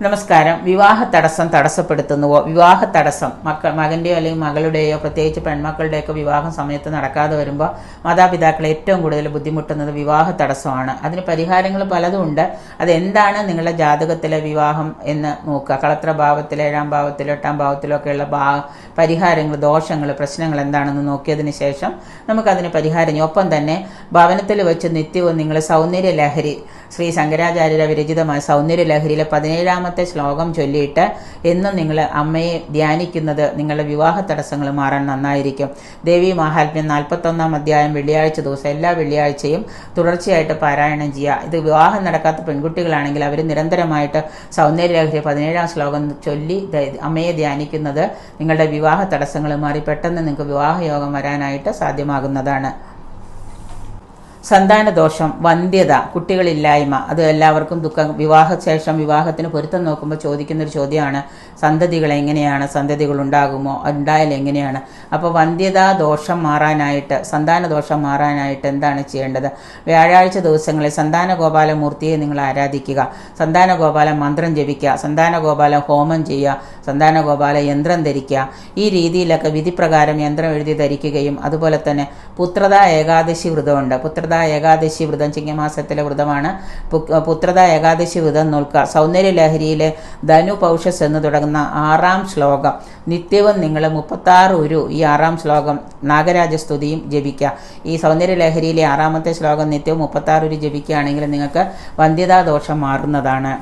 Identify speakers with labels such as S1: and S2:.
S1: നമസ്കാരം. വിവാഹ തടസ്സം തടസ്സപ്പെടുത്തുന്നുവോ? വിവാഹ തടസ്സം മകൻ്റെയോ അല്ലെങ്കിൽ മകളുടെയോ പ്രത്യേകിച്ച് പെൺമക്കളുടെയൊക്കെ വിവാഹം സമയത്ത് നടക്കാതെ വരുമ്പോൾ മാതാപിതാക്കൾ ഏറ്റവും കൂടുതൽ ബുദ്ധിമുട്ടുന്നത് വിവാഹ തടസ്സമാണ്. അതിന് പരിഹാരങ്ങൾ പലതും ഉണ്ട്. അതെന്താണ് നിങ്ങളുടെ ജാതകത്തിലെ വിവാഹം എന്ന് നോക്കുക. കളത്ര ഭാവത്തിലെ 7ാം ഭാവത്തിലോ 8ാം ഭാവത്തിലോ ഒക്കെയുള്ള പരിഹാരങ്ങൾ, ദോഷങ്ങൾ, പ്രശ്നങ്ങൾ എന്താണെന്ന് നോക്കിയതിന് ശേഷം നമുക്കതിന് പരിഹാരം. ഒപ്പം തന്നെ ഭവനത്തിൽ വെച്ച് നിത്യവും നിങ്ങൾ സൗന്ദര്യ ലഹരി, ശ്രീ ശങ്കരാചാര്യരെ വിരചിതമായ സൗന്ദര്യ ലഹരിയിലെ 17ാമത്തെ ശ്ലോകം ചൊല്ലിയിട്ട് എന്നും നിങ്ങൾ അമ്മയെ ധ്യാനിക്കുന്നത് നിങ്ങളുടെ വിവാഹ തടസ്സങ്ങൾ മാറാൻ നന്നായിരിക്കും. ദേവി മഹാത്മ്യം 41ാം അധ്യായം വെള്ളിയാഴ്ച ദിവസം എല്ലാ വെള്ളിയാഴ്ചയും തുടർച്ചയായിട്ട് പാരായണം ചെയ്യുക. ഇത് വിവാഹം നടക്കാത്ത പെൺകുട്ടികളാണെങ്കിൽ അവർ നിരന്തരമായിട്ട് സൗന്ദര്യ ലഹരി 17ാം ശ്ലോകം ചൊല്ലി അമ്മയെ ധ്യാനിക്കുന്നത് നിങ്ങളുടെ വിവാഹ തടസ്സങ്ങൾ മാറി പെട്ടെന്ന് നിങ്ങൾക്ക് വിവാഹയോഗം വരാനായിട്ട് സാധ്യമാകുന്നതാണ്. സന്താനദോഷം, വന്ധ്യത, കുട്ടികളില്ലായ്മ, അത് എല്ലാവർക്കും ദുഃഖം. വിവാഹശേഷം വിവാഹത്തിന് പൊരുത്തം നോക്കുമ്പോൾ ചോദിക്കുന്നൊരു ചോദ്യമാണ്, സന്തതികൾ എങ്ങനെയാണ്, സന്തതികൾ ഉണ്ടാകുമോ, ഉണ്ടായാൽ എങ്ങനെയാണ്? അപ്പോൾ വന്ധ്യതാ ദോഷം മാറാനായിട്ട്, സന്താനദോഷം മാറാനായിട്ട് എന്താണ് ചെയ്യേണ്ടത്? വ്യാഴാഴ്ച ദിവസങ്ങളിൽ സന്താനഗോപാല മൂർത്തിയെ നിങ്ങൾ ആരാധിക്കുക, സന്താനഗോപാല മന്ത്രം ജപിക്കുക, സന്താനഗോപാല ഹോമം ചെയ്യുക, സന്താനഗോപാല യന്ത്രം ധരിക്കുക. ഈ രീതിയിലൊക്കെ വിധിപ്രകാരം യന്ത്രം എഴുതി ധരിക്കുകയും അതുപോലെ തന്നെ പുത്രതാ ഏകാദശി വ്രതമുണ്ട്. പുത്രതാ ഏകാദശി വ്രതം ചിങ്ങമാസത്തിലെ വ്രതമാണ്. പുത്രതാ ഏകാദശി വ്രതം നോക്കുക. സൗന്ദര്യ ലഹരിയിലെ ധനു പൗഷസ് എന്ന് തുടങ്ങുന്ന 6ാം ശ്ലോകം നിത്യവും നിങ്ങൾ 36 ഉരു ഈ 6ാം ശ്ലോകം നാഗരാജസ്തുതിയും ജപിക്കുക. ഈ സൗന്ദര്യ ലഹരിയിലെ 6ാമത്തെ ശ്ലോകം നിത്യവും 36 ഉരു ജപിക്കുകയാണെങ്കിൽ നിങ്ങൾക്ക് വന്ധ്യതാ ദോഷം മാറുന്നതാണ്.